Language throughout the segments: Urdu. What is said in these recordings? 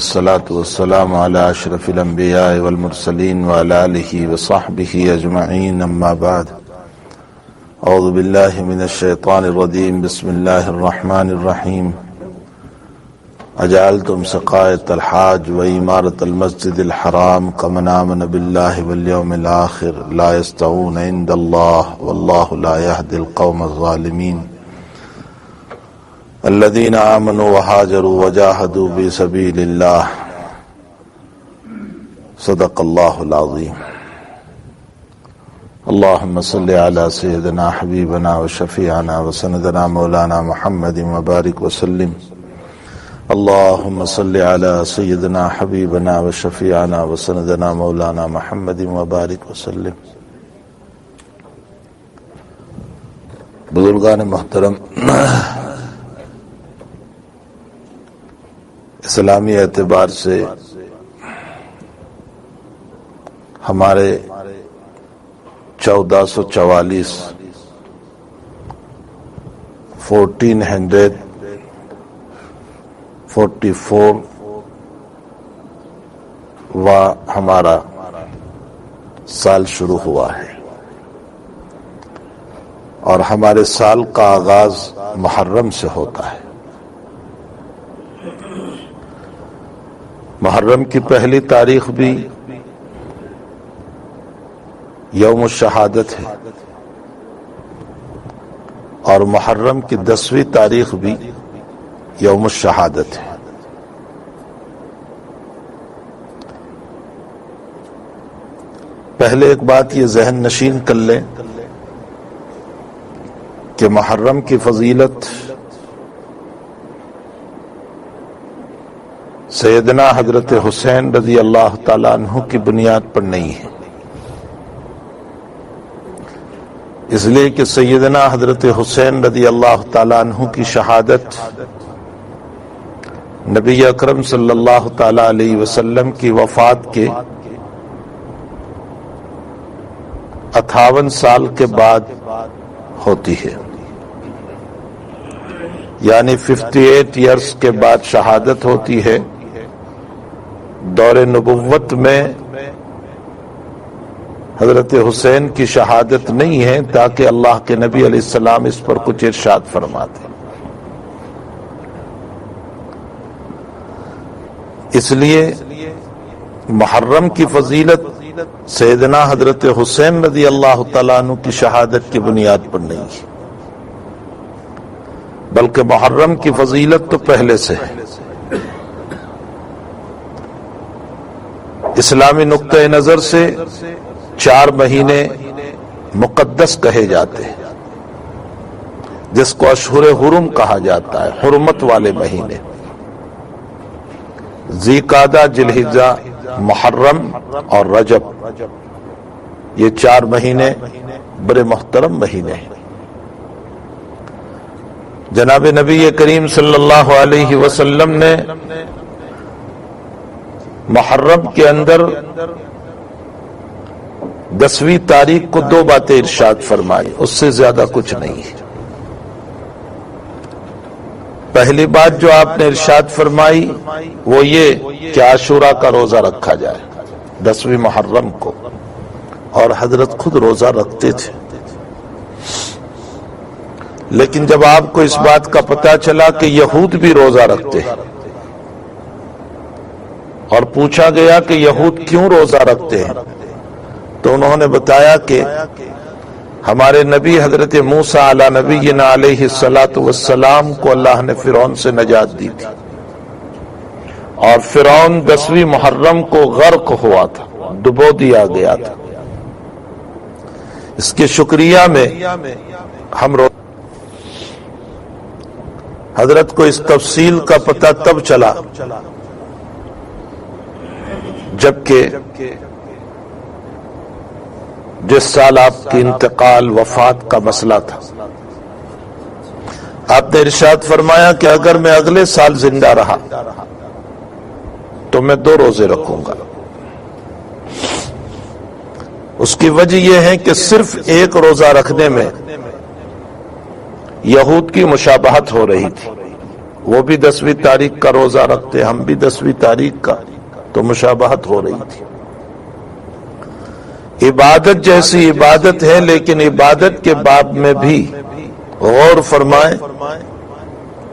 والصلاة والسلام على أشرف الأنبياء والمرسلين وعلى آله وصحبه أجمعين أما بعد أعوذ بالله من الشيطان الرجيم بسم الله الرحمن الرحيم أجعلتم سقاية الحاج وإمارة المسجد الحرام كمن آمن بالله واليوم الآخر لا يستوون عند الله والله لا يهدي القوم الظالمين الذين آمنوا وهاجروا وجاهدوا في سبيل الله صدق الله العظيم اللهم صل على سيدنا حبيبنا وشفيعنا وسندنا مولانا محمد وبارك وسلم اللهم صل على سيدنا حبيبنا وشفيعنا وسندنا مولانا محمد وبارك وسلم. بزرگان محترم، اسلامی اعتبار سے ہمارے 1444 ہمارا سال شروع ہوا ہے اور ہمارے سال کا آغاز محرم سے ہوتا ہے. محرم کی پہلی تاریخ بھی یوم الشہادت ہے اور محرم کی 10ویں تاریخ بھی یوم الشہادت ہے. پہلے ایک بات یہ ذہن نشین کر لیں کہ محرم کی فضیلت سیدنا حضرت حسین رضی اللہ تعالیٰ عنہ کی بنیاد پر نہیں ہے، اس لیے کہ سیدنا حضرت حسین رضی اللہ تعالیٰ عنہ کی شہادت نبی اکرم صلی اللہ تعالیٰ علیہ وسلم کی وفات کے 58 سال کے بعد ہوتی ہے، یعنی 58 ایئرز کے بعد شہادت ہوتی ہے. دور نبوت میں حضرت حسین کی شہادت نہیں ہے تاکہ اللہ کے نبی علیہ السلام اس پر کچھ ارشاد فرماتے. اس لیے محرم کی فضیلت سیدنا حضرت حسین رضی اللہ تعالیٰ عنہ کی شہادت کی بنیاد پر نہیں ہے، بلکہ محرم کی فضیلت تو پہلے سے ہے. اسلامی نقطہ نظر سے 4 مہینے مقدس کہے جاتے ہیں جس کو اشہر حرم کہا جاتا ہے، حرمت والے مہینے. ذی قعدہ، ذی الحجہ، محرم اور رجب، یہ 4 مہینے بڑے محترم مہینے ہیں. جناب نبی کریم صلی اللہ علیہ وسلم نے محرم کے اندر 10ویں تاریخ کو 2 باتیں ارشاد فرمائی، اس سے زیادہ کچھ نہیں ہے. پہلی بات جو آپ نے ارشاد فرمائی وہ یہ کہ عاشورہ کا روزہ رکھا جائے 10ویں محرم کو، اور حضرت خود روزہ رکھتے تھے. لیکن جب آپ کو اس بات کا پتہ چلا کہ یہود بھی روزہ رکھتے ہیں اور پوچھا گیا کہ یہود کیوں روزہ رکھتے ہیں، تو انہوں نے بتایا کہ ہمارے نبی حضرت موسیٰ علی نبینا علیہ السلام کو اللہ نے فرعون سے نجات دی تھی، اور فرعون 10ویں محرم کو غرق ہوا تھا، ڈبو دیا گیا تھا. اس کے شکریہ میں ہم حضرت کو اس تفصیل کا پتہ تب چلا جبکہ جس سال آپ کی انتقال وفات کا مسئلہ تھا، آپ نے ارشاد فرمایا کہ اگر میں اگلے سال زندہ رہا تو میں 2 روزے رکھوں گا. اس کی وجہ یہ ہے کہ صرف 1 روزہ رکھنے میں یہود کی مشابہت ہو رہی تھی وہ بھی 10ویں تاریخ کا روزہ رکھتے، ہم بھی 10ویں تاریخ کا، تو مشابہت ہو رہی تھی۔ عبادت جیسی عبادت ہے، لیکن عبادت کے باب میں بھی غور فرمائیں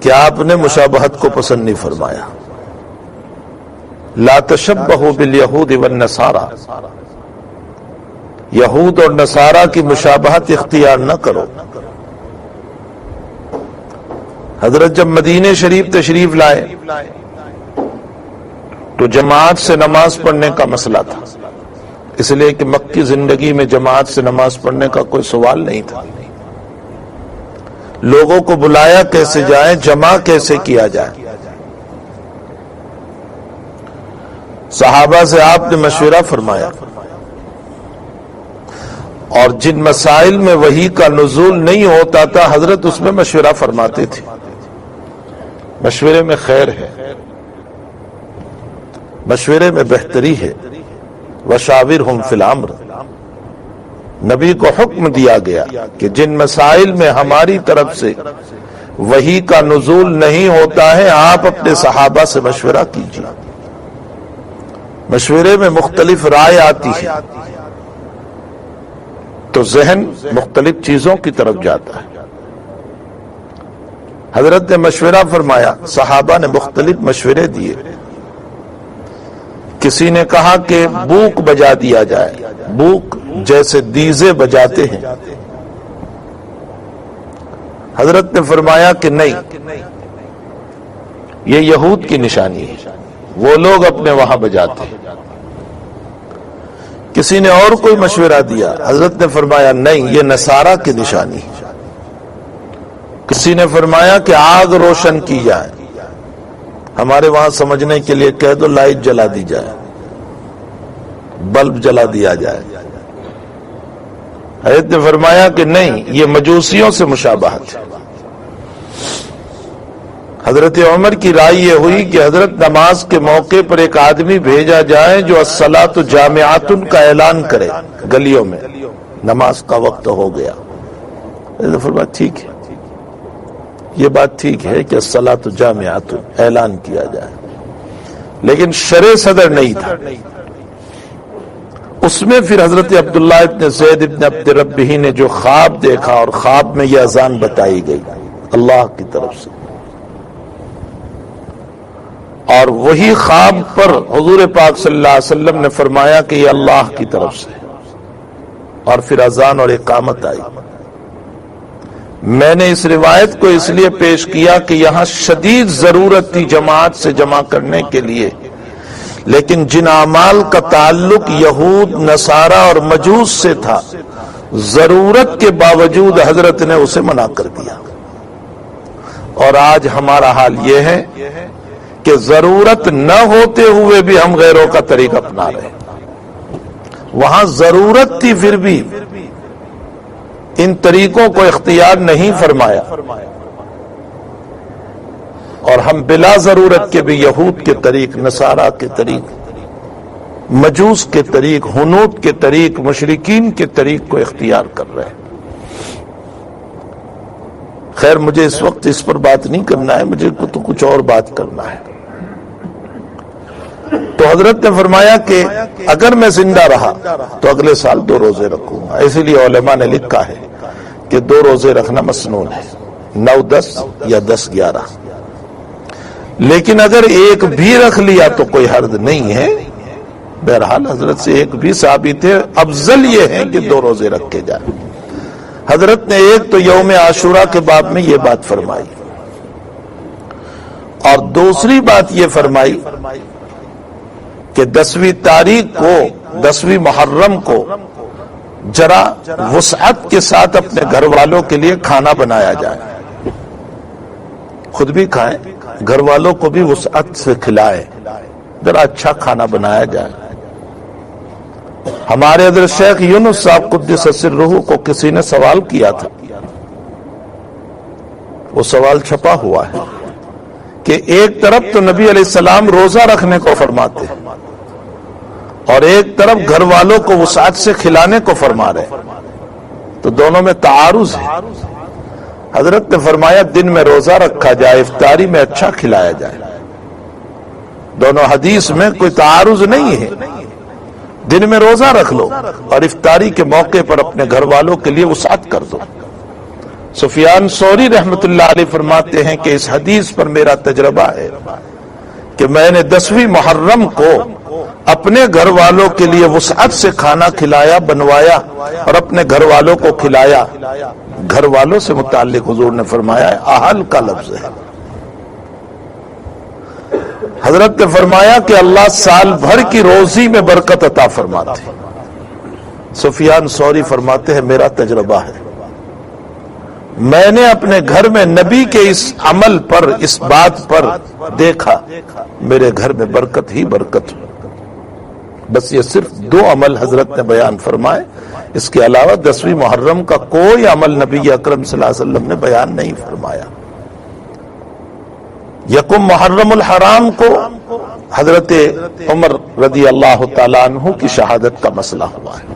کہ آپ نے مشابہت کو پسند نہیں فرمایا۔ لا تشبہوا بالیہود والنصارى، یہود اور نصارہ کی مشابہت اختیار نہ کرو۔ حضرت جب مدینہ شریف تشریف لائے تو جماعت سے نماز پڑھنے کا مسئلہ تھا، اس لیے کہ مکی زندگی میں جماعت سے نماز پڑھنے کا کوئی سوال نہیں تھا۔ لوگوں کو بلایا کیسے جائیں، جمع کیسے کیا جائے۔ صحابہ سے آپ نے مشورہ فرمایا، اور جن مسائل میں وحی کا نزول نہیں ہوتا تھا حضرت اس میں مشورہ فرماتے تھے۔ مشورے میں خیر ہے، مشورے میں بہتری ہے۔ وشاورہم فی الامر، نبی کو حکم دیا گیا کہ جن مسائل میں ہماری طرف سے وحی کا نزول نہیں ہوتا ہے آپ اپنے صحابہ سے مشورہ کیجیے۔ مشورے میں مختلف رائے آتی ہے تو ذہن مختلف چیزوں کی طرف جاتا ہے۔ حضرت نے مشورہ فرمایا، صحابہ نے مختلف مشورے دیے۔ کسی نے کہا کہ بوق بجا دیا جائے، بوق جیسے دیزے بجاتے ہیں۔ حضرت نے فرمایا کہ نہیں، یہ یہود کی نشانی ہے، وہ لوگ اپنے وہاں بجاتے ہیں۔ کسی نے اور کوئی مشورہ دیا، حضرت نے فرمایا نہیں، یہ نصارہ کی نشانی ہے۔ کسی نے فرمایا کہ آگ روشن کی جائے، ہمارے وہاں سمجھنے کے لیے کہہ دو لائٹ جلا دی جائے، بلب جلا دیا جائے۔ حضرت نے فرمایا کہ نہیں، یہ مجوسیوں سے مشابہت ہے۔ حضرت عمر کی رائے یہ ہوئی کہ حضرت نماز کے موقع پر ایک آدمی بھیجا جائے جو الصلاۃ جامعۃ کا اعلان کرے گلیوں میں، نماز کا وقت ہو گیا۔ حضرت نے فرمایا ٹھیک ہے، یہ بات ٹھیک ہے کہ الصلاۃ جامعۃ اعلان کیا جائے، لیکن شرع صدر نہیں تھا۔ اس میں پھر حضرت عبداللہ ابن زید ابن عبد ربہ نے جو خواب دیکھا اور خواب میں یہ اذان بتائی گئی اللہ کی طرف سے، اور وہی خواب پر حضور پاک صلی اللہ علیہ وسلم نے فرمایا کہ یہ اللہ کی طرف سے، اور پھر اذان اور اقامت آئی۔ میں نے اس روایت کو اس لیے پیش کیا کہ یہاں شدید ضرورت تھی جماعت سے جمع کرنے کے لیے، لیکن جن اعمال کا تعلق یہود، نصارہ اور مجوس سے تھا، ضرورت کے باوجود حضرت نے اسے منع کر دیا۔ اور آج ہمارا حال یہ ہے کہ ضرورت نہ ہوتے ہوئے بھی ہم غیروں کا طریقہ اپنا رہے ہیں۔ وہاں ضرورت تھی پھر بھی ان طریقوں کو اختیار نہیں فرمایا، اور ہم بلا ضرورت کے بھی یہود کے طریق، نصارہ کے طریق، مجوس کے طریق، ہنود کے طریق، مشرکین کے طریق کو اختیار کر رہے ہیں۔ خیر مجھے اس وقت اس پر بات نہیں کرنا ہے، مجھے تو کچھ اور بات کرنا ہے۔ تو حضرت نے فرمایا کہ اگر میں زندہ رہا تو اگلے سال 2 روزے رکھوں گا۔ اسی لیے علماء نے لکھا ہے کہ 2 روزے رکھنا مسنون ہے، 9-10 یا 10-11، لیکن اگر ایک بھی رکھ لیا تو کوئی حرج نہیں ہے۔ بہرحال حضرت سے ایک بھی ثابت ہے، افضل یہ ہے کہ 2 روزے رکھے جائیں۔ حضرت نے ایک تو یوم عاشورہ کے باب میں یہ بات فرمائی، اور دوسری بات یہ فرمائی کہ 10ویں تاریخ کو، 10ویں محرم کو ذرا وسعت کے ساتھ اپنے گھر والوں کے لیے کھانا بنایا جائے، خود بھی کھائیں، گھر والوں کو بھی وسعت سے کھلائے، ذرا اچھا کھانا بنایا جائے۔ ہمارے حضرت شیخ یونس صاحب قدس سرہ کو کسی نے سوال کیا تھا، وہ سوال چھپا ہوا ہے کہ ایک طرف تو نبی علیہ السلام روزہ رکھنے کو فرماتے ہیں اور ایک طرف گھر والوں کو وسعت سے کھلانے کو فرما رہے ہیں، تو دونوں میں تعارض ہے۔ حضرت نے فرمایا دن میں روزہ رکھا جائے، افطاری میں اچھا کھلایا جائے۔ دونوں حدیث میں کوئی تعارض نہیں ہے، دن میں روزہ رکھ لو اور افطاری کے موقع پر اپنے گھر والوں کے لیے وسعت کر دو۔ سفیان ثوری رحمت اللہ علیہ فرماتے ہیں کہ اس حدیث پر میرا تجربہ ہے کہ میں نے 10ویں محرم کو اپنے گھر والوں کے لیے وسعت سے کھانا کھلایا، بنوایا اور اپنے گھر والوں کو کھلایا۔ گھر والوں سے متعلق حضور نے فرمایا ہے، اہل کا لفظ ہے۔ حضرت نے فرمایا کہ اللہ سال بھر کی روزی میں برکت عطا فرماتے ہیں۔ سفیان ثوری فرماتے ہیں میرا تجربہ ہے، میں نے اپنے گھر میں نبی کے اس عمل پر، اس بات پر دیکھا، میرے گھر میں برکت ہی برکت۔ بس یہ صرف 2 عمل حضرت نے بیان فرمائے، اس کے علاوہ 10ویں محرم کا کوئی عمل نبی اکرم صلی اللہ علیہ وسلم نے بیان نہیں فرمایا۔ یکم محرم الحرام کو حضرت عمر رضی اللہ تعالیٰ عنہ کی شہادت کا مسئلہ ہوا ہے۔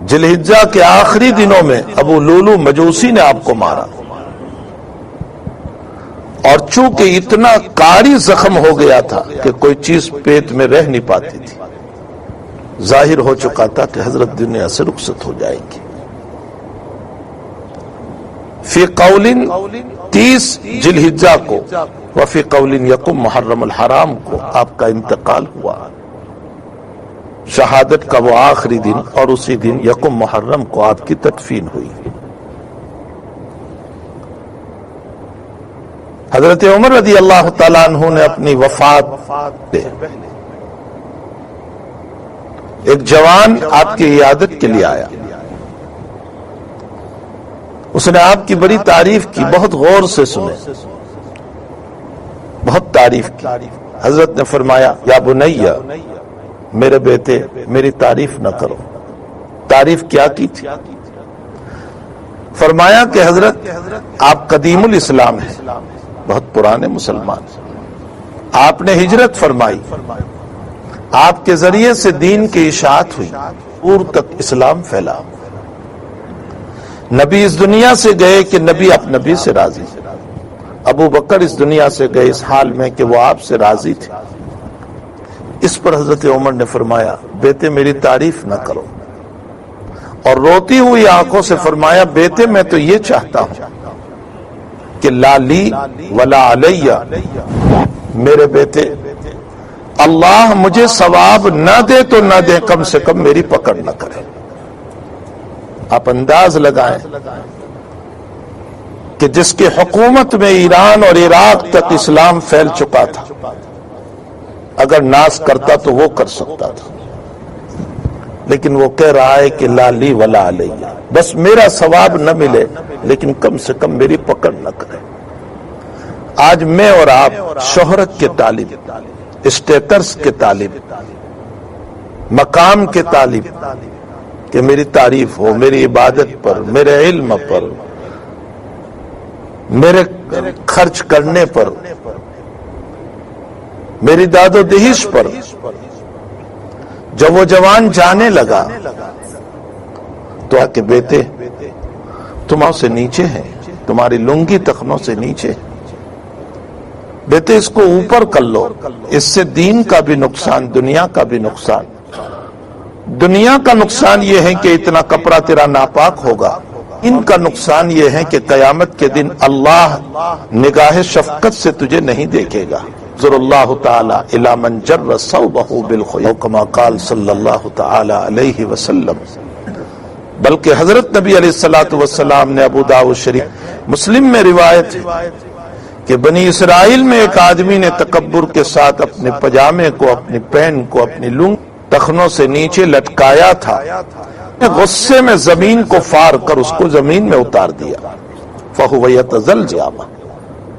ذی الحجہ کے آخری دنوں میں ابو لولو مجوسی نے آپ کو مارا، اور چونکہ اتنا کاری زخم ہو گیا تھا کہ کوئی چیز پیٹ میں رہ نہیں پاتی تھی، ظاہر ہو چکا تھا کہ حضرت دنیا سے رخصت ہو جائیں گی۔ فی قول 30 ذی الحجہ کو وفی قول یکم محرم الحرام کو آپ کا انتقال ہوا۔ شہادت کا وہ آخری دن اور اسی دن یکم محرم کو آپ کی تدفین ہوئی۔ حضرت عمر رضی اللہ تعالیٰ عنہ نے اپنی وفات پہ ایک جوان آپ کی عیادت کے لیے آیا، اس نے آپ کی بڑی تعریف کی، بہت غور سے سنے، بہت تعریف کی۔ حضرت نے فرمایا یا بنیہ، میرے بیٹے میری تعریف نہ کرو۔ تعریف کیا کی تھی؟ فرمایا کہ حضرت آپ قدیم الاسلام ہیں، بہت پرانے مسلمان، آپ نے ہجرت فرمائی، آپ کے ذریعے سے دین کی اشاعت ہوئی، دور تک اسلام پھیلا۔ نبی اس دنیا سے گئے کہ نبی اپنے نبی سے راضی، ابو بکر اس دنیا سے گئے اس حال میں کہ وہ آپ سے راضی تھے۔ اس پر حضرت عمر نے فرمایا بیٹے میری تعریف نہ کرو، اور روتی ہوئی آنکھوں سے فرمایا بیٹے میں تو یہ چاہتا ہوں کہ لا لی ولا علیہ، میرے بیٹے اللہ مجھے ثواب نہ دے تو نہ دے، کم سے کم میری پکڑ نہ کرے۔ آپ انداز لگائیں کہ جس کی حکومت میں ایران اور عراق تک اسلام پھیل چکا تھا، اگر ناز کرتا تو وہ کر سکتا تھا، لیکن وہ کہہ رہا ہے کہ لا لی ولا علیہ، بس میرا ثواب نہ ملے لیکن کم سے کم میری پکڑ نہ کرے۔ آج میں اور آپ شہرت کے طالب، اسٹیٹس کے طالب، مقام کے طالب، کہ میری تعریف ہو، میری عبادت پر، میرے علم پر، میرے خرچ کرنے پر، میری داد و دہیش پر۔ جب وہ جوان جانے لگا تو کہ بیٹے تم سے نیچے ہیں، تمہاری لنگی تخنوں سے نیچے، بیٹے اس کو اوپر کر لو، اس سے دین کا بھی نقصان، دنیا کا بھی نقصان۔ دنیا کا نقصان یہ ہے کہ اتنا کپڑا تیرا ناپاک ہوگا، ان کا نقصان یہ ہے کہ قیامت کے دن اللہ نگاہ شفقت سے تجھے نہیں دیکھے گا۔ ذر اللہ تعالی الی من جر ثوبہ بالخیل کما قال صلی اللہ تعالی علیہ وسلم۔ بلکہ حضرت نبی علیہ الصلوۃ والسلام نے ابو داؤد شریف، مسلم میں روایت ہے کہ بنی اسرائیل میں ایک آدمی نے تکبر کے ساتھ اپنے پجامے کو، اپنی پین کو، اپنی لنگ تخنوں سے نیچے لٹکایا تھا، غصے میں زمین کو فار کر اس کو زمین میں اتار دیا۔ فَهُوَ يَتَزَلْزَلُ،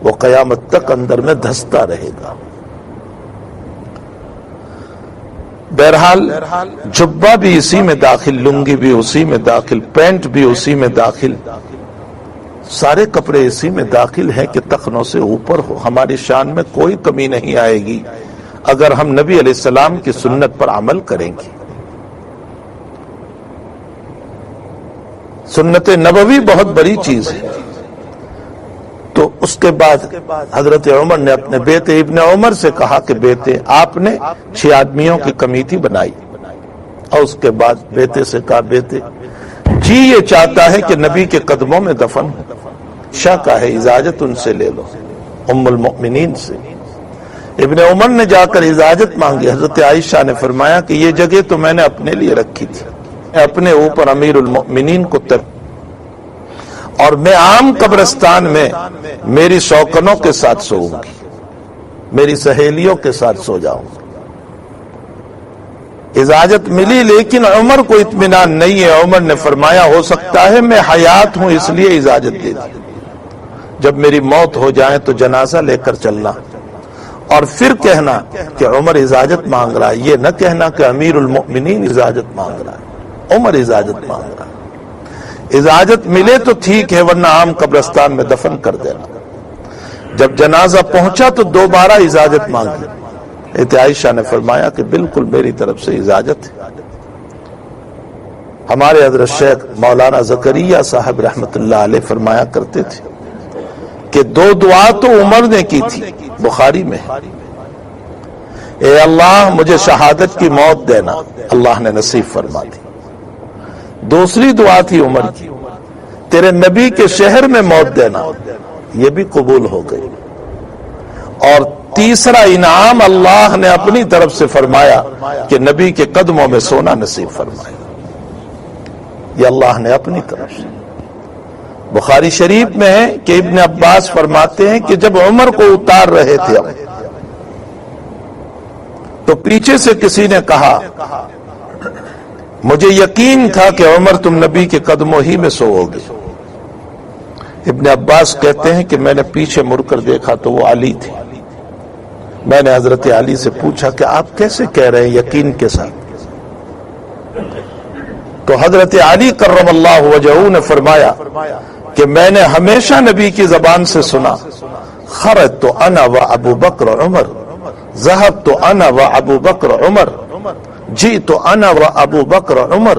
وہ قیامت تک اندر میں دھستا رہے گا۔ بہرحال جبہ بھی اسی میں داخل، لنگی بھی اسی میں داخل، پینٹ بھی اسی میں داخل، سارے کپڑے اسی میں داخل ہیں کہ تخنوں سے اوپر ہو۔ ہماری شان میں کوئی کمی نہیں آئے گی اگر ہم نبی علیہ السلام کی سنت پر عمل کریں گے۔ سنت نبوی بہت بڑی چیز ہے۔ تو اس کے بعد حضرت عمر نے اپنے بیٹے ابن عمر سے کہا کہ بیٹے آپ نے 6 آدمیوں کی کمیٹی بنائی، اور اس کے بعد بیٹے سے کہا بیٹے جی یہ چاہتا ہے کہ نبی کے قدموں میں دفن ہو، شک ہے اجازت ان سے لے لو، ام المؤمنین سے۔ ابن عمر نے جا کر اجازت مانگی۔ حضرت عائشہ نے فرمایا کہ یہ جگہ تو میں نے اپنے لیے رکھی تھی، اپنے اوپر امیر المؤمنین کو اور میں عام قبرستان میں میری شوکنوں کے ساتھ سوؤں گی، میری سہیلیوں کے ساتھ سو جاؤں گی۔ اجازت ملی، لیکن عمر کو اطمینان نہیں ہے۔ عمر نے فرمایا ہو سکتا ہے میں حیات ہوں اس لیے اجازت دے دی، جب میری موت ہو جائے تو جنازہ لے کر چلنا، اور پھر کہنا کہ عمر اجازت مانگ رہا ہے، یہ نہ کہنا کہ امیر المؤمنین اجازت مانگ رہا ہے، عمر اجازت مانگ رہا ہے۔ اجازت ملے تو ٹھیک ہے، ورنہ عام قبرستان میں دفن کر دینا۔ جب جنازہ پہنچا تو دوبارہ اجازت مانگی۔ حضرت عائشہ نے فرمایا کہ بالکل میری طرف سے اجازت ہے۔ ہمارے حضرت شیخ مولانا زکریا صاحب رحمت اللہ علیہ فرمایا کرتے تھے کہ 2 دعا تو عمر نے کی تھی، بخاری میں، اے اللہ مجھے شہادت کی موت دینا، اللہ نے نصیب فرما دی۔ دوسری دعا تھی عمر کی، تیرے نبی کے شہر میں موت دینا، یہ بھی قبول ہو گئی۔ اور تیسرا انعام اللہ نے اپنی طرف سے فرمایا کہ نبی کے قدموں میں سونا نصیب فرمایا، یہ اللہ نے اپنی طرف سے۔ بخاری شریف میں ہے کہ ابن عباس فرماتے ہیں کہ جب عمر کو اتار رہے تھے ہم، تو پیچھے سے کسی نے کہا مجھے یقین تھا کہ عمر تم نبی کے قدموں ہی میں سوؤ گے۔ ابن عباس کہتے ہیں کہ میں نے پیچھے مڑ کر دیکھا تو وہ علی تھے۔ میں نے حضرت علی سے پوچھا کہ آپ کیسے کہہ رہے ہیں یقین کے ساتھ؟ تو حضرت علی کرم اللہ وجہہ نے فرمایا کہ میں نے ہمیشہ نبی کی زبان سے سنا، خرجت انا و ابو بکر عمر، ذهبت انا و ابو بکر عمر، جئت انا و ابو بکر عمر،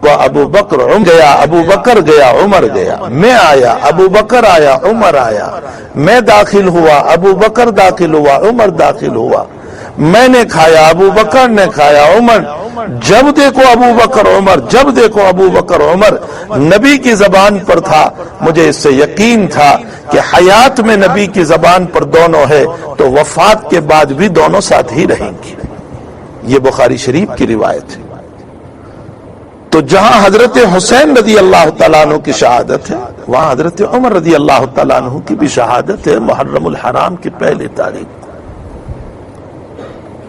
و ابو بکر گیا، ابو بکر گیا، عمر گیا، میں آیا، ابو بکر آیا، عمر آیا، میں داخل ہوا، ابو بکر داخل ہوا، عمر داخل ہوا، میں نے کھایا، ابو بکر نے کھایا، عمر، جب دیکھو ابو بکر عمر، جب دیکھو ابو بکر عمر، نبی کی زبان پر تھا۔ مجھے اس سے یقین تھا کہ حیات میں نبی کی زبان پر دونوں ہے تو وفات کے بعد بھی دونوں ساتھ ہی رہیں گی۔ یہ بخاری شریف کی روایت ہے۔ تو جہاں حضرت حسین رضی اللہ تعالیٰ عنہ کی شہادت ہے، وہاں حضرت عمر رضی اللہ تعالیٰ عنہ کی بھی شہادت ہے محرم الحرام کی پہلی تاریخ کو۔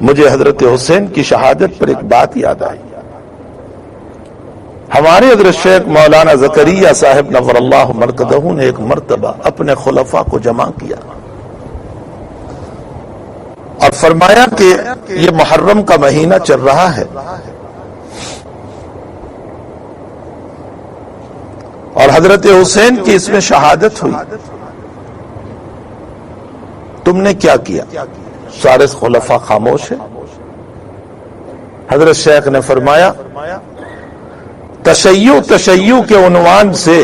مجھے حضرت حسین کی شہادت پر ایک بات یاد آئی۔ ہمارے حضرت شیخ مولانا زکریا صاحب نور اللہ مرکزہ نے ایک مرتبہ اپنے خلفاء کو جمع کیا اور فرمایا کہ یہ محرم کا مہینہ چل رہا ہے اور حضرت حسین کی اس میں شہادت ہوئی، تم نے کیا کیا؟ سارے خلفاء خاموش ہیں۔ حضرت شیخ نے فرمایا تشیع کے عنوان سے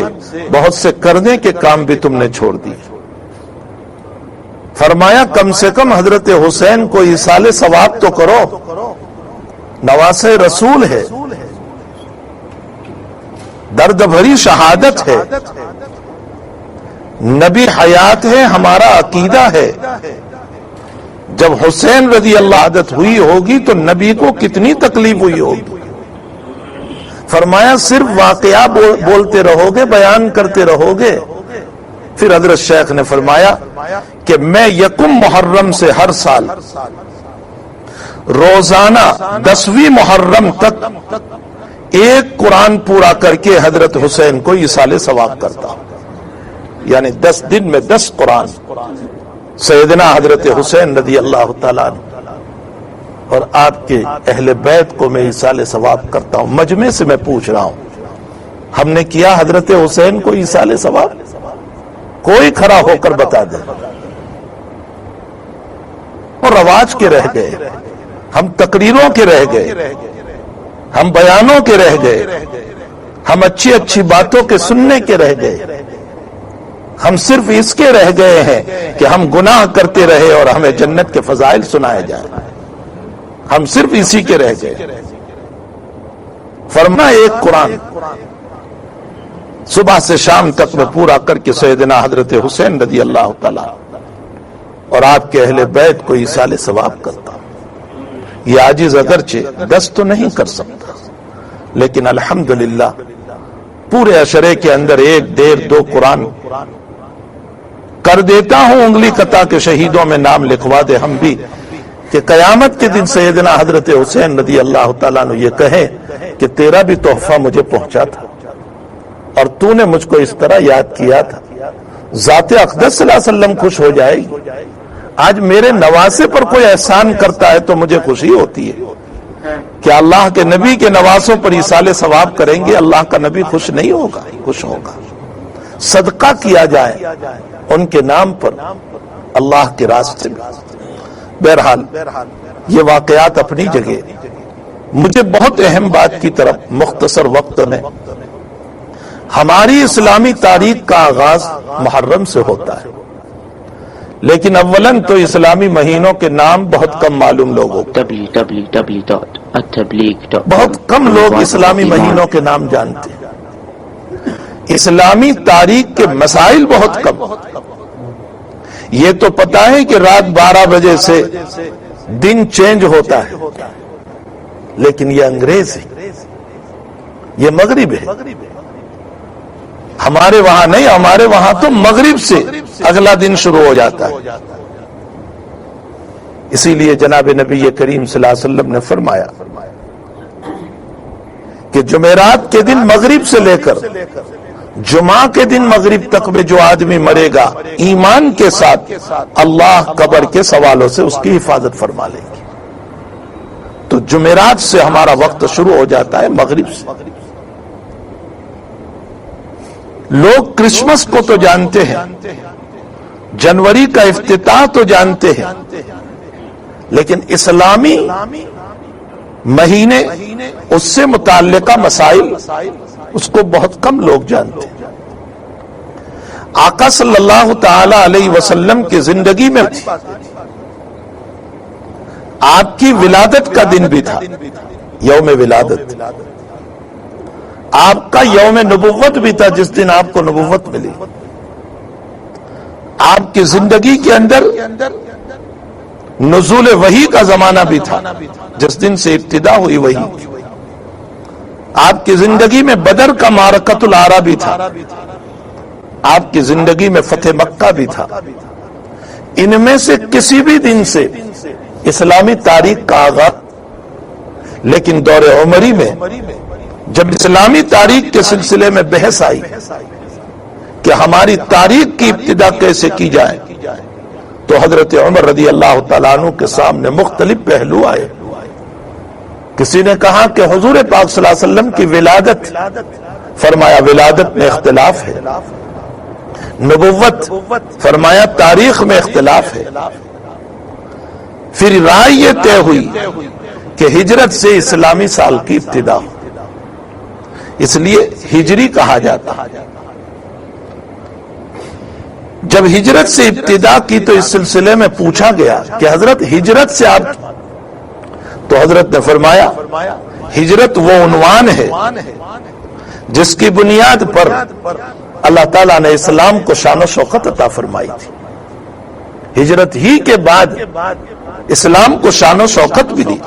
بہت سے کرنے کے کام بھی تم نے چھوڑ دی۔ فرمایا کم سے کم حضرت حسین کو ایصال ثواب تو کرو، نواسہ رسول ہے، درد بھری شہادت ہے، نبی حیات ہے، ہمارا عقیدہ ہے۔ جب حسین رضی اللہ عادت ہوئی ہوگی تو نبی کو کتنی تکلیف ہوئی ہوگی۔ فرمایا صرف واقعہ بولتے رہو گے، بیان کرتے رہو گے؟ پھر حضرت شیخ نے فرمایا کہ میں یکم محرم سے ہر سال روزانہ 10ویں محرم تک ایک قرآن پورا کر کے حضرت حسین کو ایصال ثواب کرتا ہوں، یعنی 10 دن میں 10 قرآن سیدنا حضرت حسین رضی اللہ تعالیٰ عنہ اور آپ کے اہل بیت کو میں ایصال ثواب کرتا ہوں۔ مجمع سے میں پوچھ رہا ہوں، ہم نے کیا حضرت حسین کو ایصال ثواب؟ کوئی کھڑا ہو کر بتا دے۔ اور رواج کے رہ گئے، ہم تقریروں کے رہ گئے، ہم بیانوں کے رہ گئے، ہم اچھی اچھی باتوں کے سننے کے رہ گئے، ہم صرف اس کے رہ گئے ہیں کہ ہم گناہ کرتے رہے اور ہمیں جنت کے فضائل سنائے جائیں، ہم صرف اسی کے رہ گئے۔ فرمایا ایک قرآن صبح سے شام تک میں پورا کر کے سیدنا حضرت حسین رضی اللہ تعالیٰ اور آپ کے اہل بیت کو ایصال ثواب کرتا ہوں۔ یہ عاجز اگرچہ 10 تو نہیں کر سکتا، لیکن الحمدللہ پورے عشرے کے اندر 1 1.5 2 قرآن کر دیتا ہوں۔ انگلی قطع کے شہیدوں میں نام لکھوا دے ہم بھی، کہ قیامت کے دن سیدنا حضرت حسین رضی اللہ تعالیٰ نے یہ کہے کہ تیرا بھی تحفہ مجھے پہنچا تھا اور تو نے مجھ کو اس طرح یاد کیا تھا، ذات اقدس صلی اللہ علیہ وسلم خوش ہو جائے گی۔ آج میرے نواسے پر کوئی احسان کرتا ہے تو مجھے خوشی ہوتی ہے کہ اللہ کے نبی کے نواسوں پر ایصال ثواب کریں گے، اللہ کا نبی خوش نہیں ہوگا، خوش ہوگا۔ صدقہ کیا جائے ان کے نام پر اللہ کے راستے میں۔ بہرحال یہ واقعات اپنی جگہ، مجھے بہت اہم بات کی طرف مختصر وقت میں، ہماری اسلامی تاریخ کا آغاز محرم سے ہوتا ہے، لیکن اولاً تو اسلامی مہینوں کے نام بہت کم معلوم لوگوں کو، بہت کم لوگ اسلامی مہینوں کے نام جانتے ہیں۔ اسلامی تاریخ کے مسائل بہت کم، یہ تو پتا ہے کہ رات 12 بجے سے دن چینج ہوتا ہے، لیکن یہ انگریز ہے، یہ مغرب ہے۔ ہمارے وہاں نہیں، ہمارے وہاں تو مغرب سے اگلا دن شروع ہو جاتا ہے۔ اسی لیے جناب نبی کریم صلی اللہ علیہ وسلم نے فرمایا کہ جمعرات کے دن مغرب سے لے کر جمعہ کے دن مغرب تک میں جو آدمی مرے گا ایمان کے ساتھ، اللہ قبر کے سوالوں سے اس کی حفاظت فرما لیں گے۔ تو جمعرات سے ہمارا وقت شروع ہو جاتا ہے، مغرب سے۔ لوگ کرسمس کو تو جانتے ہیں، جنوری کا افتتاح تو جانتے ہیں، لیکن اسلامی مہینے، اس سے متعلقہ مسائل، اس کو بہت کم لوگ جانتے ہیں۔ آقا صلی اللہ تعالی علیہ وسلم کی زندگی میں آپ کی ولادت کا دن بھی تھا، یوم ولادت۔ آپ کا یوم نبوت بھی تھا، جس دن آپ کو نبوت ملی۔ آپ کی زندگی کے اندر نزول وحی کا زمانہ بھی تھا، جس دن سے ابتدا ہوئی وحی۔ آپ کی زندگی میں بدر کا معرکۃ العرا بھی تھا، آپ کی زندگی میں فتح مکہ بھی تھا۔ ان میں سے کسی بھی دن سے اسلامی تاریخ کا آغاز، لیکن دور عمری میں جب اسلامی تاریخ کے سلسلے میں بحث آئی کہ ہماری تاریخ کی ابتدا کیسے کی جائے، تو حضرت عمر رضی اللہ تعالیٰ عنہ کے سامنے مختلف پہلو آئے۔ کسی نے کہا کہ حضور پاک صلی اللہ علیہ وسلم کی ولادت، فرمایا ولادت میں اختلاف ہے۔ نبوت، فرمایا تاریخ میں اختلاف ہے۔ پھر رائے یہ طے ہوئی کہ ہجرت سے اسلامی سال کی ابتدا ہو، اس لیے ہجری کہا جاتا ہے۔ جب ہجرت سے ابتدا کی تو اس سلسلے میں پوچھا گیا کہ حضرت ہجرت سے آپ، تو حضرت نے فرمایا ہجرت وہ عنوان ہے جس کی بنیاد پر اللہ تعالیٰ نے اسلام کو شان و شوکت عطا فرمائی تھی۔ ہجرت ہی کے بعد اسلام کو شان و شوکت ملی،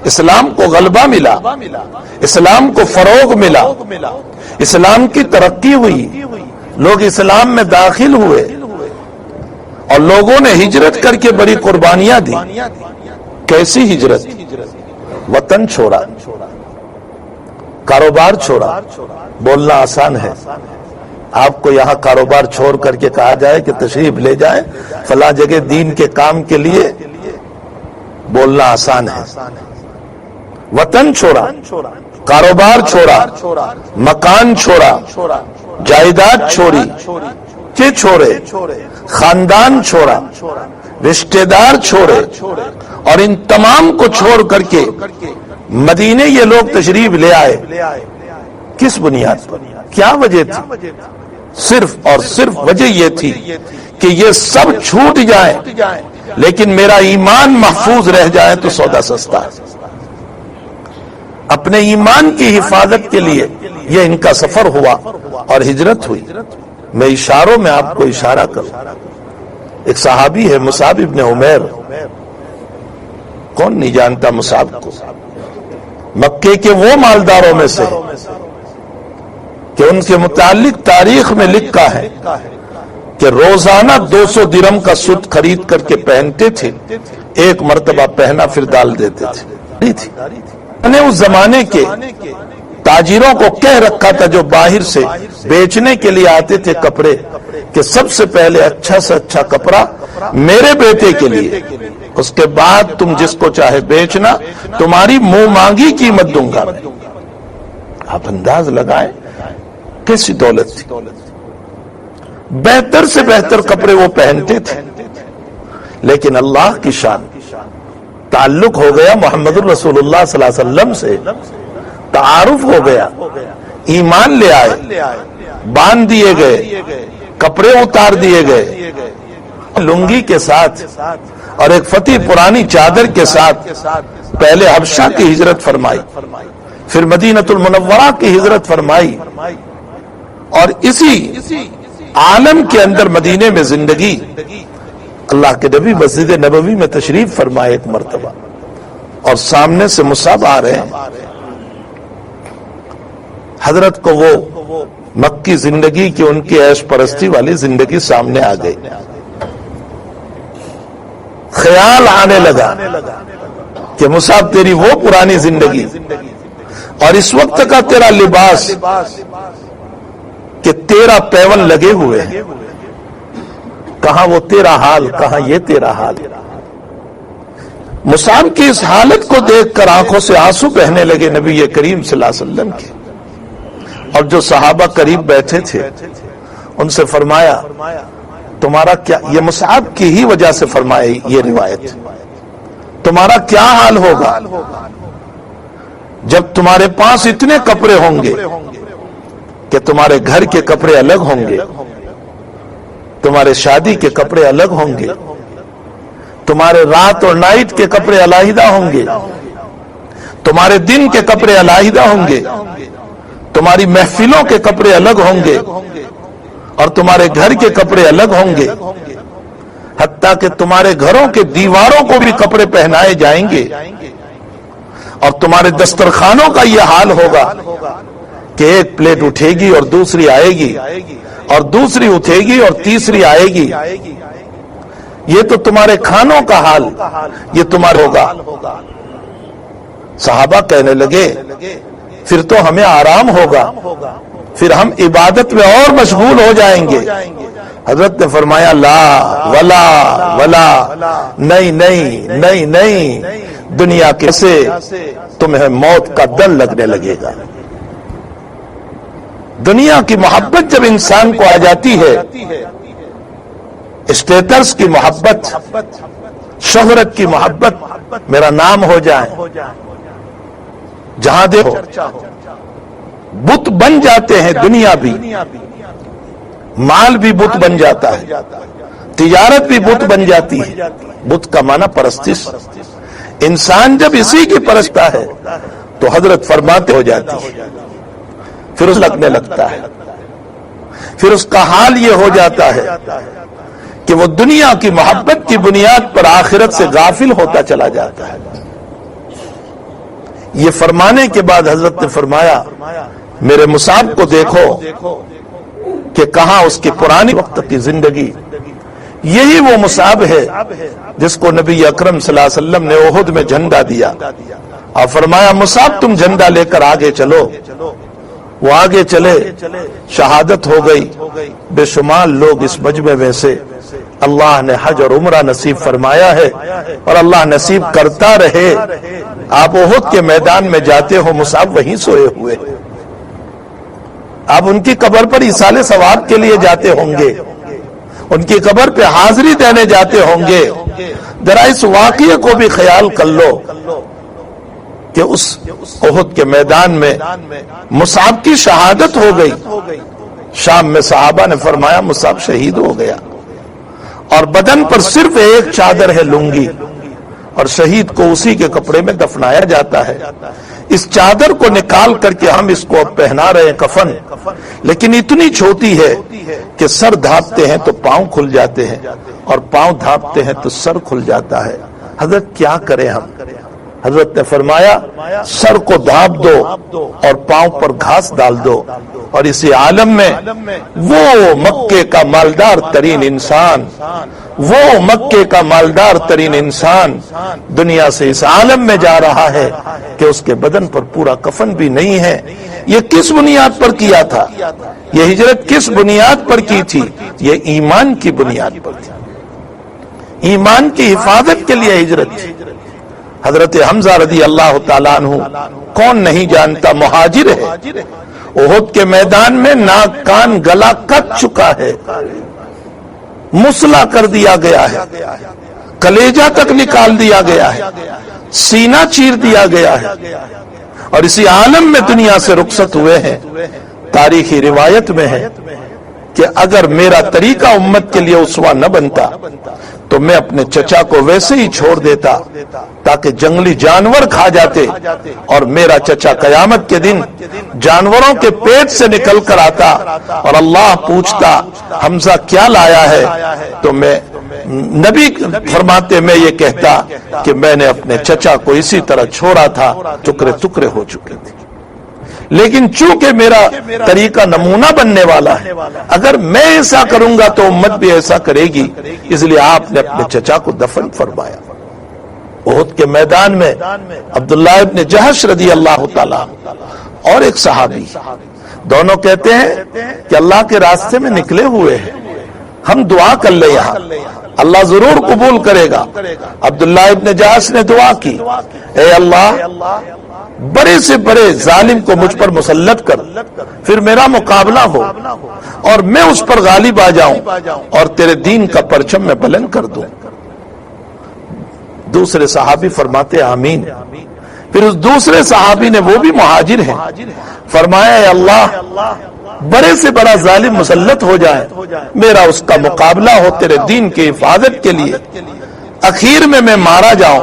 اسلام کو غلبہ ملا، اسلام کو فروغ ملا، اسلام کی ترقی ہوئی، لوگ اسلام میں داخل ہوئے، اور لوگوں نے ہجرت کر کے بڑی قربانیاں دی۔ کیسی ہجرت؟ وطن چھوڑا، کاروبار چھوڑا۔ بولنا آسان ہے، آپ کو یہاں کاروبار چھوڑ کر کے کہا جائے کہ تشریف لے جائیں فلاں جگہ دین کے کام کے لیے، بولنا آسان ہے۔ وطن چھوڑا، کاروبار چھوڑا، مکان چھوڑا، جائیداد چھوڑی، کہ چھوڑے، خاندان چھوڑا، رشتہ دار چھوڑے، اور ان تمام کو چھوڑ کر کے مدینے یہ لوگ تشریف لے آئے کس بنیاد پر؟ کیا وجہ تھی؟ صرف اور صرف وجہ یہ تھی کہ یہ سب چھوٹ جائیں لیکن میرا ایمان محفوظ رہ جائے تو سودا سستا ہے۔ اپنے ایمان کی حفاظت کے لیے یہ ان کا سفر ہوا اور ہجرت ہوئی۔ میں اشاروں میں آپ کو اشارہ کروں، ایک صحابی ہے مصعب ابن عمیر، کون نہیں جانتا مصعب کو؟ مکے کے وہ مالداروں میں سے کہ ان کے متعلق تاریخ میں لکھا ہے کہ روزانہ 200 درہم کا سوٹ خرید کر کے پہنتے تھے، ایک مرتبہ پہنا پھر ڈال دیتے تھے۔ میں نے اس زمانے کے تاجروں کو کہہ رکھا تھا جو باہر سے بیچنے کے لیے آتے تھے کپڑے، کہ سب سے پہلے اچھا سے اچھا کپڑا میرے بیٹے کے لیے، اس کے بعد تم جس کو چاہے بیچنا، تمہاری منہ مانگی قیمت دوں گا۔ آپ انداز لگائیں کیسی دولت تھی۔ بہتر سے بہتر کپڑے وہ پہنتے تھے، لیکن اللہ کی شان، تعلق ہو گیا محمد الرسول اللہ صلی اللہ علیہ وسلم سے، تعارف ہو گیا، ایمان لے آئے، باندھ دیے گئے، کپڑے اتار دیے گئے، لنگی کے ساتھ اور ایک فتح پرانی چادر کے ساتھ پہلے حبشہ کی ہجرت فرمائی، پھر مدینۃ المنورہ کی ہجرت فرمائی، اور اسی عالم کے اندر مدینے میں زندگی۔ اللہ کے نبی مسجد نبوی میں تشریف فرمائے ایک مرتبہ، اور سامنے سے مصعب آ رہے ہیں، حضرت کو وہ مکی زندگی کی ان کی عیش پرستی والی زندگی سامنے آ گئی۔ خیال آنے لگا کہ مصعب تیری وہ پرانی زندگی اور اس وقت کا تیرا لباس کہ تیرا پیون لگے ہوئے ہیں، کہاں وہ تیرا حال، کہاں یہ تیرا حال۔ مصعب کی اس حالت کو دیکھ کر آنکھوں سے آنسو بہنے لگے نبی کریم صلی اللہ علیہ وسلم کے، اور جو صحابہ قریب بیٹھے تھے ان سے فرمایا تمہارا کیا، یہ مصعب کی ہی وجہ سے فرمائی یہ روایت، تمہارا کیا حال ہوگا جب تمہارے پاس اتنے کپڑے ہوں گے کہ تمہارے گھر کے کپڑے الگ ہوں گے، تمہارے شادی کے کپڑے الگ ہوں گے، تمہارے رات اور نائٹ کے کپڑے علیحدہ ہوں گے، تمہارے دن کے کپڑے علیحدہ ہوں گے، تمہاری محفلوں کے کپڑے الگ ہوں گے، اور تمہارے گھر کے کپڑے الگ ہوں گے، حتیٰ کہ تمہارے گھروں کے دیواروں کو بھی کپڑے پہنائے جائیں گے، اور تمہارے دسترخوانوں کا یہ حال ہوگا کہ ایک پلیٹ اٹھے گی اور دوسری آئے گی، اور دوسری اٹھے گی اور تیسری آئے گی۔ یہ تو تمہارے کھانوں کا حال، یہ تمہارا ہوگا۔ صحابہ کہنے لگے پھر تو ہمیں آرام ہوگا، پھر ہم عبادت میں اور مشغول ہو جائیں گے۔ حضرت نے فرمایا لا ولا ولا، نہیں نہیں نہیں نہیں، دنیا کے سے تمہیں موت کا ڈر لگنے لگے گا۔ دنیا کی محبت جب انسان کو آ جاتی ہے، اسٹیٹس کی محبت، شہرت کی محبت، میرا نام ہو جائے، جہاں دیکھو بت بن جاتے ہیں، دنیا بھی، مال بھی بت بن جاتا ہے، تجارت بھی بت بن جاتی ہے۔ بت کا معنی پرستش، انسان جب اسی کی پرستا ہے تو حضرت فرماتے ہو جاتی ہے، پھر اس لگنے لگتا ہے، پھر اس کا حال یہ ہو جاتا ہے کہ وہ دنیا کی محبت کی بنیاد پر آخرت سے غافل ہوتا چلا جاتا ہے۔ یہ فرمانے کے بعد حضرت نے فرمایا میرے مصعب کو دیکھو کہ کہاں اس کی پرانی وقت کی زندگی، یہی وہ مصعب ہے جس کو نبی اکرم صلی اللہ علیہ وسلم نے احد میں جھنڈا دیا، اور فرمایا مصعب تم جھنڈا لے کر آگے چلو۔ وہ آگے چلے، شہادت ہو گئی۔ بے شمار لوگ اس مجمع میں سے اللہ نے حج اور عمرہ نصیب فرمایا ہے، اور اللہ نصیب کرتا رہے۔ آپ احد کے میدان میں جاتے ہو، مصعب وہیں سوئے ہوئے، آپ ان کی قبر پر ایصال ثواب کے لیے جاتے ہوں گے، ان کی قبر پہ حاضری دینے جاتے ہوں گے۔ ذرا اس واقعے کو بھی خیال کر لو کہ اس احد کے میدان میں مصعب کی شہادت ہو گئی. شام میں صحابہ نے فرمایا مصعب شہید ہو گیا اور بدن پر صرف ایک چادر ہے لنگی, اور شہید کو اسی کے کپڑے میں دفنایا جاتا ہے. اس چادر کو نکال کر کے ہم اس کو اب پہنا رہے ہیں کفن, لیکن اتنی چھوٹی ہے کہ سر دھاپتے ہیں تو پاؤں کھل جاتے ہیں اور پاؤں دھاپتے ہیں تو سر کھل جاتا ہے. حضرت کیا کریں ہم؟ حضرت نے فرمایا سر کو دھاپ دو اور پاؤں پر گھاس ڈال دو, اور اسی عالم میں وہ مکے کا مالدار ترین انسان, وہ مکے کا مالدار ترین انسان دنیا سے اس عالم میں جا رہا ہے کہ اس کے بدن پر پورا کفن بھی نہیں ہے. یہ کس بنیاد پر کیا تھا؟ یہ ہجرت کس بنیاد پر کی تھی؟ یہ ایمان کی بنیاد پر تھی, ایمان کی حفاظت کے لیے ہجرت تھی. حضرت حمزہ رضی اللہ تعالیٰ عنہ کون نہیں جانتا, مہاجر ہے. احد کے میدان میں ناک کان گلا کٹ چکا ہے, مسلح کر دیا گیا ہے, کلیجہ تک نکال دیا گیا ہے, سینہ چیر دیا گیا ہے, اور اسی عالم میں دنیا سے رخصت ہوئے ہیں. تاریخی روایت میں ہے کہ اگر میرا طریقہ امت کے لیے اسوہ نہ بنتا تو میں اپنے چچا کو ویسے ہی چھوڑ دیتا تاکہ جنگلی جانور کھا جاتے, اور میرا چچا قیامت کے دن جانوروں کے پیٹ سے نکل کر آتا اور اللہ پوچھتا حمزہ کیا لایا ہے, تو میں نبی فرماتے میں یہ کہتا کہ میں نے اپنے چچا کو اسی طرح چھوڑا تھا, ٹکڑے ٹکڑے ہو چکے تھے. لیکن چونکہ میرا طریقہ نمونہ بننے والا ہے, اگر میں ایسا کروں گا تو امت بھی ایسا کرے گی, اس لیے آپ نے اپنے چچا کو دفن فرمایا. احد کے میدان میں عبداللہ ابن جہش رضی اللہ تعالیٰ اور ایک صحابی, دونوں کہتے ہیں کہ اللہ کے راستے میں نکلے ہوئے ہیں, ہم دعا کر لیں, یہاں اللہ ضرور قبول کرے گا. عبداللہ ابن جہش نے دعا کی, اے اللہ بڑے سے بڑے ظالم کو مجھ پر مسلط کر, پھر میرا مقابلہ ہو اور میں اس پر غالب آ جاؤں اور تیرے دین کا پرچم میں بلند کر دوں. دوسرے صحابی فرماتے آمین. پھر اس دوسرے صحابی نے, وہ بھی مہاجر ہیں, فرمایا اے اللہ بڑے سے بڑا ظالم مسلط ہو جائے, میرا اس کا مقابلہ ہو تیرے دین کی حفاظت کے لیے, اخیر میں مارا جاؤں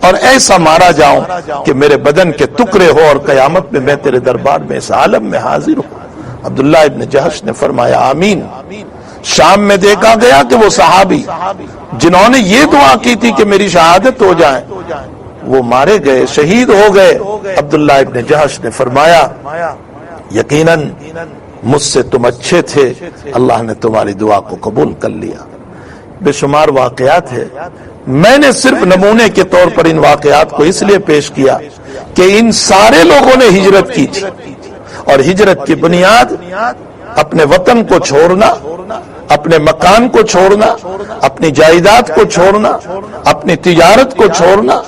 اور ایسا مارا جاؤں کہ میرے بدن کے ٹکڑے ہو اور قیامت میں میں تیرے دربار میں اس عالم میں حاضر ہوں. عبداللہ ابن جہش نے فرمایا آمین. شام میں دیکھا گیا کہ وہ صحابی جنہوں نے یہ دعا کی تھی کہ میری شہادت ہو جائے, وہ مارے گئے, شہید ہو گئے. عبداللہ ابن جہش نے فرمایا یقیناً مجھ سے تم اچھے تھے, اللہ نے تمہاری دعا کو قبول کر لیا. بے شمار واقعات ہے, میں نے صرف نمونے کے طور پر ان واقعات کو اس لیے پیش کیا کہ ان سارے لوگوں نے ہجرت کی تھی, اور ہجرت کی بنیاد اپنے وطن کو چھوڑنا, اپنے مکان کو چھوڑنا, اپنی جائیداد کو چھوڑنا, اپنی تجارت کو چھوڑنا,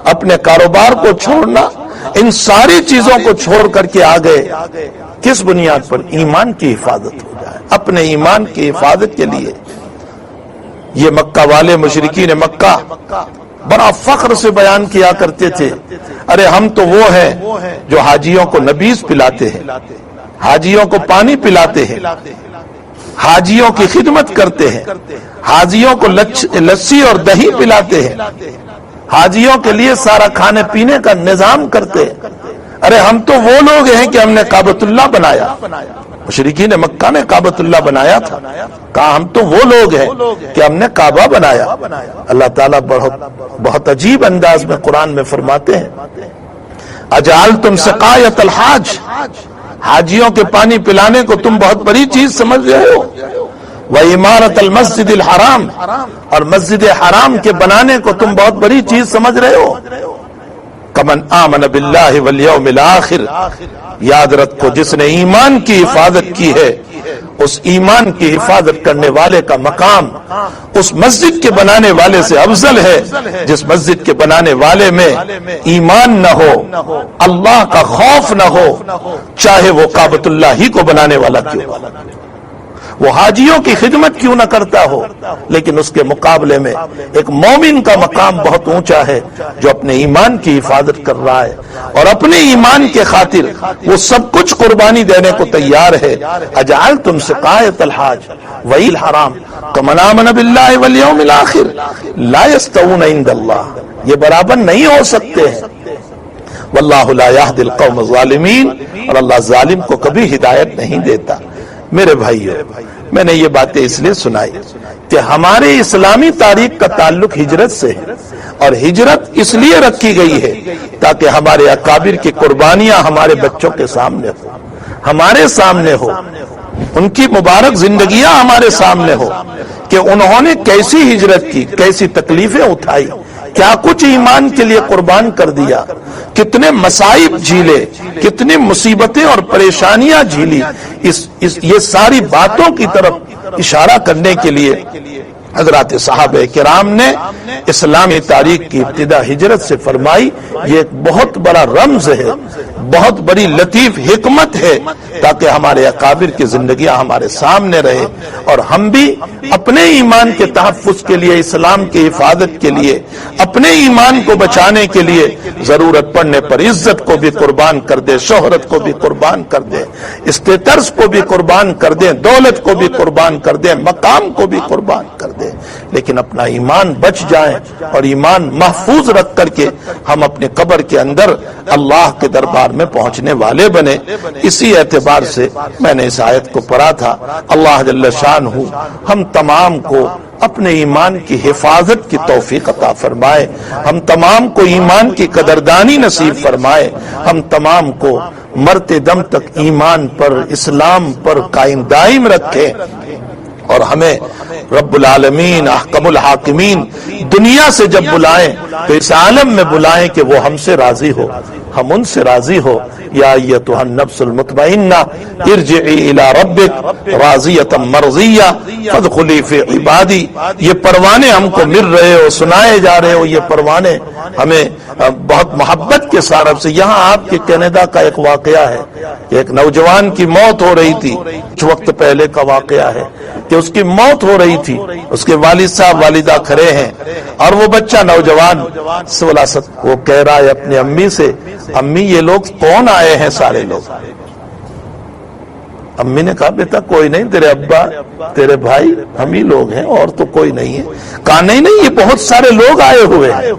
اپنے کاروبار کو چھوڑنا, ان ساری چیزوں کو چھوڑ کر کے آ گئے. کس بنیاد پر؟ ایمان کی حفاظت ہو جائے, اپنے ایمان کی حفاظت کے لیے. یہ مکہ والے مشرکین مکہ بڑا فخر سے بیان کیا کرتے تھے, ارے ہم تو وہ ہیں جو حاجیوں کو نبیذ پلاتے ہیں, حاجیوں کو پانی پلاتے ہیں, حاجیوں کی خدمت کرتے ہیں, حاجیوں کو لسی اور دہی پلاتے ہیں, حاجیوں کے لیے سارا کھانے پینے کا نظام کرتے ہیں. ارے ہم تو وہ لوگ ہیں کہ ہم نے کعبۃ اللہ بنایا. مشرکین مکہ نے کعبۃ اللہ بنایا تھا, کہا ہم تو وہ لوگ ہیں کہ ہم نے کعبہ بنایا. اللہ تعالیٰ بہت عجیب انداز میں قرآن میں فرماتے ہیں اجعلتم سقایۃ الحاج, حاجیوں کے پانی پلانے کو تم بہت بڑی چیز سمجھ رہے ہو, وعمارۃ المسجد الحرام, اور مسجد حرام کے بنانے کو تم بہت بڑی چیز سمجھ رہے ہو. کمن آمن باللہ والیوم الآخر, یاد رکھو جس نے ایمان کی حفاظت کی ہے اس ایمان کی حفاظت کرنے والے کا مقام اس مسجد کے بنانے والے سے افضل ہے جس مسجد کے بنانے والے میں ایمان نہ ہو, اللہ کا خوف نہ ہو, چاہے وہ کعبۃ اللہ ہی کو بنانے والا کیوں. وہ حاجیوں کی خدمت کیوں نہ کرتا ہو، لیکن اس کے مقابلے میں ایک مومن کا مقام بہت اونچا ہے جو اپنے ایمان کی حفاظت کر رہا ہے اور اپنے ایمان کے خاطر وہ سب کچھ قربانی دینے کو تیار ہے۔ اجعلتم سقایۃ الحاج وعید الحرام کمن آمن باللہ والیوم الآخر لا یستوون عند اللہ، یہ برابر نہیں ہو سکتے ہیں۔ واللہ لا یہدی القوم الظالمین، اور اللہ ظالم کو کبھی ہدایت نہیں دیتا۔ میرے بھائیو، میں نے یہ باتیں اس لیے سنائی کہ ہمارے اسلامی تاریخ کا تعلق ہجرت سے ہے، اور ہجرت اس لیے رکھی گئی ہے تاکہ ہمارے اکابر کی قربانیاں ہمارے بچوں کے سامنے ہو، ہمارے سامنے ہو، ان کی مبارک زندگیاں ہمارے سامنے ہو کہ انہوں نے کیسی ہجرت کی، کیسی تکلیفیں اٹھائی، کیا کچھ ایمان کے لیے قربان کر دیا، کتنے مصائب جھیلے، کتنی مصیبتیں اور پریشانیاں جھیلی۔ یہ ساری باتوں کی طرف اشارہ کرنے کے لیے حضرات صحابہ کرام نے اسلامی تاریخ کی ابتدا ہجرت سے فرمائی۔ یہ ایک بہت بڑا رمز ہے، بہت بڑی لطیف حکمت ہے، تاکہ ہمارے اکابر کی زندگیاں ہمارے سامنے رہے اور ہم بھی اپنے ایمان کے تحفظ کے لیے، اسلام کی حفاظت کے لیے، اپنے ایمان کو بچانے کے لیے ضرورت پڑنے پر عزت کو بھی قربان کر دیں، شہرت کو بھی قربان کر دیں، اسٹیٹس کو بھی قربان کر دیں، دولت کو بھی قربان کر دیں، مقام کو بھی قربان کر دیں، لیکن اپنا ایمان بچ جائیں اور ایمان محفوظ رکھ کر کے ہم اپنے قبر کے اندر اللہ کے دربار میں پہنچنے والے بنے۔ اسی اعتبار سے میں نے اس آیت کو پڑھا تھا۔ اللہ جل شانہ ہم تمام کو اپنے ایمان کی حفاظت کی توفیق عطا فرمائے، ہم تمام کو ایمان کی قدردانی نصیب فرمائے، ہم تمام کو مرتے دم تک ایمان پر، اسلام پر قائم دائم رکھے، اور ہمیں رب العالمین احکم الحاکمین دنیا سے جب بلائیں تو اس عالم میں بلائیں کہ وہ ہم سے راضی ہو، ہم ان سے راضی ہو۔ یا ایتھا النفس المطمئنہ ارجعی الی ربک راضیۃ مرضیہ فادخلی فی عبادی۔ یہ پروانے ہم کو مل رہے ہو، سنائے جا رہے ہو، یہ پروانے ہمیں بہت محبت کے سارب سے۔ یہاں آپ کے کینیڈا کا ایک واقعہ ہے کہ ایک نوجوان کی موت ہو رہی تھی، کچھ وقت پہلے کا واقعہ ہے کہ اس کی موت ہو رہی تھی، اس کے والد صاحب والدہ کھڑے ہیں اور وہ بچہ نوجوان 16 وہ کہہ رہا ہے اپنی امی سے، امی یہ لوگ کون آئے ہیں؟ سارے لوگ۔ امی نے کہا بیٹا کوئی نہیں، تیرے ابا تیرے بھائی ہم ہی لوگ ہیں، اور تو کوئی نہیں ہے۔ کہا نہیں یہ بہت سارے لوگ آئے ہوئے ہیں۔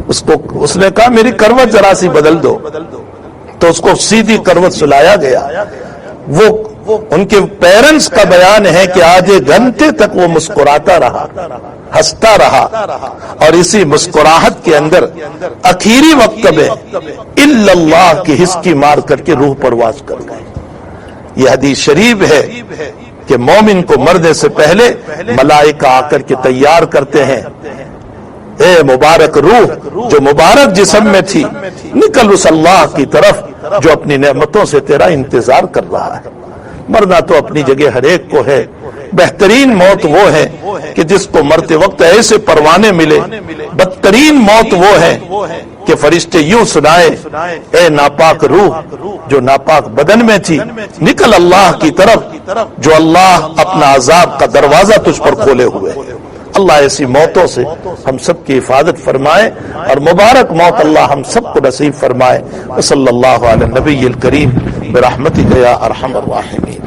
اس نے کہا میری کروٹ ذرا سی بدل دو، تو اس کو سیدھی کروٹ سلایا گیا۔ وہ ان کے پیرنٹس کا بیان ہے کہ آدھے گھنٹے تک وہ مسکراتا رہا، ہنستا رہا، اور اسی مسکراہٹ کے اندر اخیری وقت میں الا اللہ کی ہسکی مار کر کے روح پرواز کر گئے۔ یہ حدیث شریف ہے کہ مومن کو مرنے سے پہلے ملائکہ آ کر کے تیار کرتے ہیں، اے مبارک روح جو مبارک جسم میں تھی، نکل اس اللہ کی طرف جو اپنی نعمتوں سے تیرا انتظار کر رہا ہے۔ مرنا تو اپنی جگہ ہر ایک کو ہے، بہترین موت وہ ہے کہ جس کو مرتے وقت ایسے پروانے ملے، بدترین موت وہ ہے کہ فرشتے یوں سنائے، اے ناپاک روح جو ناپاک بدن میں تھی، نکل اللہ کی طرف جو اللہ اپنا عذاب کا دروازہ تجھ پر کھولے ہوئے۔ اللہ ایسی موتوں سے ہم سب کی حفاظت فرمائے، اور مبارک موت اللہ ہم سب کو نصیب فرمائے۔ وصلی اللہ علی النبی الکریم برحمتک یا ارحم الراحمین۔